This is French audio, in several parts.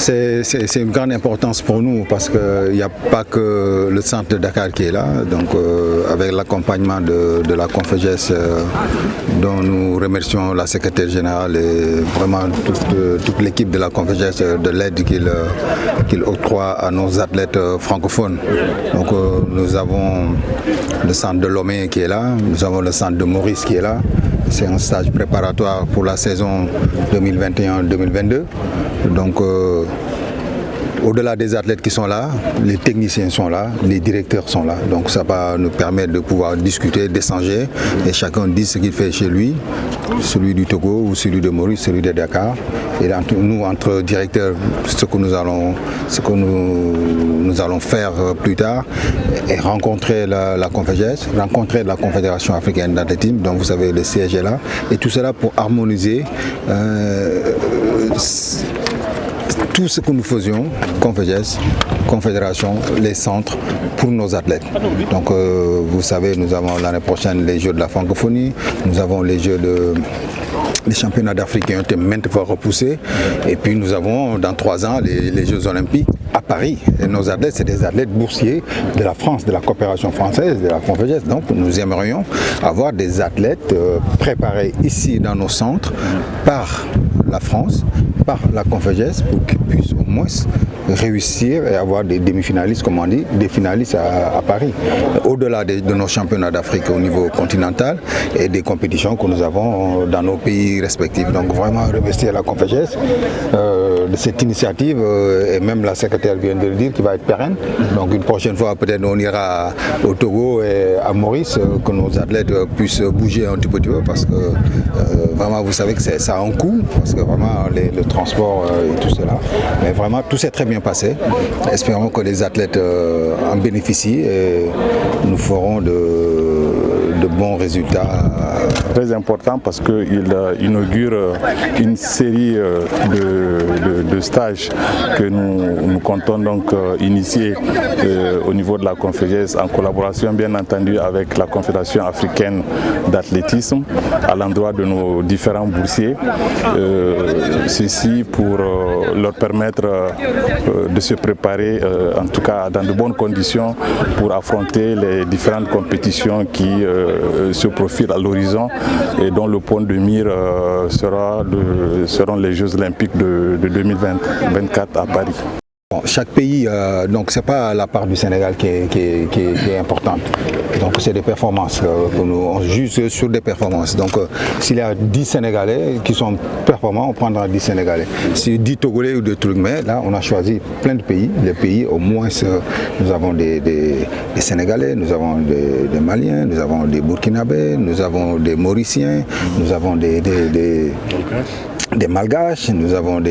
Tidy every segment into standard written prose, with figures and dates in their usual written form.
C'est une grande importance pour nous parce qu'il n'y a pas que le centre de Dakar qui est là. Donc avec l'accompagnement de la Confegès dont nous remercions la secrétaire générale et vraiment toute l'équipe de la Confegès de l'aide qu'il octroie à nos athlètes francophones. Donc nous avons le centre de Lomé qui est là, nous avons le centre de Maurice qui est là. C'est un stage préparatoire pour la saison 2021-2022. Donc au-delà des athlètes qui sont là, les techniciens sont là, les directeurs sont là. Donc ça va nous permettre de pouvoir discuter, d'échanger et chacun dit ce qu'il fait chez lui, celui du Togo ou celui de Maurice, celui de Dakar. Et nous, entre directeurs, ce que nous allons faire plus tard est rencontrer la Confegès, rencontrer la Confédération africaine d'athlétisme, dont vous savez le siège est là, et tout cela pour harmoniser tout ce que nous faisions, Confegès, Confédération, les centres pour nos athlètes. Donc vous savez, nous avons l'année prochaine les Jeux de la francophonie, nous avons les championnats d'Afrique qui ont été maintes fois repoussés, et puis nous avons dans 3 ans les Jeux olympiques à Paris. Et nos athlètes, c'est des athlètes boursiers de la France, de la coopération française, de la Confegès. Donc nous aimerions avoir des athlètes préparés ici dans nos centres par la France, par la Confegès, pour qu'ils puissent au moins réussir et avoir des demi-finalistes, comme on dit, des finalistes à Paris. Au-delà de nos championnats d'Afrique au niveau continental et des compétitions que nous avons dans nos pays respectifs. Donc vraiment remercier la Confegès de cette initiative et même la secrétaire vient de le dire qui va être pérenne. Donc une prochaine fois peut-être on ira au Togo et à Maurice, que nos athlètes puissent bouger un petit peu parce que vraiment vous savez que ça a un coût, parce que vraiment le transport et tout cela. Mais vraiment tout s'est très bien passé. Espérons que les athlètes en bénéficient et nous ferons de bons résultats. Très important parce qu'il inaugure une série de stages que nous comptons donc initier au niveau de la Confegès en collaboration bien entendu avec la Confédération africaine d'athlétisme à l'endroit de nos différents boursiers. Ceci pour leur permettre de se préparer en tout cas dans de bonnes conditions pour affronter les différentes compétitions qui se profilent à l'horizon et dont le point de mire seront les Jeux olympiques de 2024 à Paris. Bon, chaque pays, donc c'est pas la part du Sénégal qui est importante. Donc c'est des performances, on juge sur des performances. Donc s'il y a 10 Sénégalais qui sont performants, on prendra 10 Sénégalais. Si 10 Togolais ou des trucs, mais là on a choisi plein de pays. Les pays, au moins nous avons des Sénégalais, nous avons des Maliens, nous avons des Burkinabés, nous avons des Mauriciens, nous avons des Malgaches, nous avons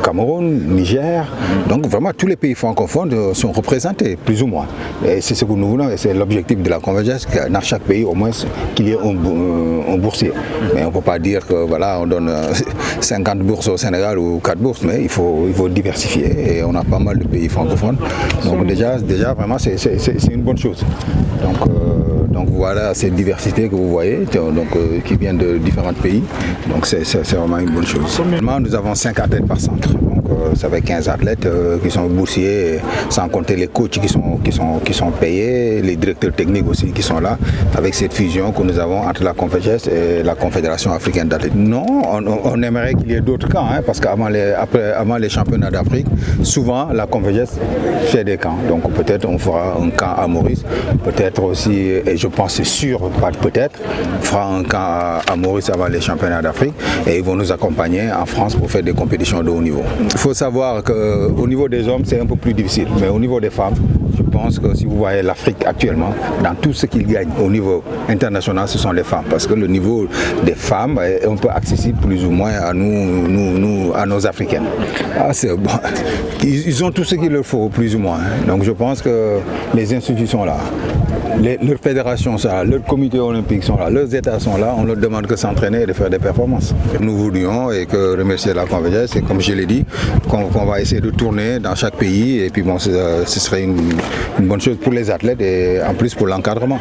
Cameroun, Niger. Donc vraiment tous les pays francophones sont représentés, plus ou moins. Et c'est ce que nous voulons et c'est l'objectif de la Confegès, dans chaque pays au moins qu'il y ait un boursier. Mais on ne peut pas dire que voilà, on donne 50 bourses au Sénégal ou 4 bourses, mais il faut diversifier et on a pas mal de pays francophones. Donc déjà vraiment c'est une bonne chose. Donc voilà cette diversité que vous voyez, qui vient de différents pays. Donc c'est vraiment une bonne chose. Seulement nous avons 5 athlètes par centre. Donc ça fait 15 athlètes qui sont boursiers, sans compter les coachs qui sont payés, les directeurs techniques aussi qui sont là, avec cette fusion que nous avons entre la Confegès et la Confédération africaine d'athlétisme. Non, on aimerait qu'il y ait d'autres camps, parce qu'avant les championnats d'Afrique, souvent la Confegès fait des camps. Donc peut-être on fera un camp à Maurice, peut-être aussi, et je pense c'est sûr, pas peut-être, on fera un camp à Maurice avant les championnats d'Afrique et ils vont nous accompagner en France pour faire des compétitions de haut niveau. Il faut savoir qu'au niveau des hommes c'est un peu plus difficile, mais au niveau des femmes, je pense que si vous voyez l'Afrique actuellement, dans tout ce qu'ils gagnent au niveau international, ce sont les femmes, parce que le niveau des femmes est un peu accessible plus ou moins à à nos Africaines. C'est bon. Ils ont tout ce qu'il leur faut plus ou moins. Donc je pense que les institutions sont là. Leurs fédérations sont là, leurs comités olympiques sont là, leurs États sont là, on leur demande que s'entraîner et de faire des performances. Nous voulions et que remercier la Confegès, et comme je l'ai dit, qu'on va essayer de tourner dans chaque pays et puis bon, ce serait une bonne chose pour les athlètes et en plus pour l'encadrement.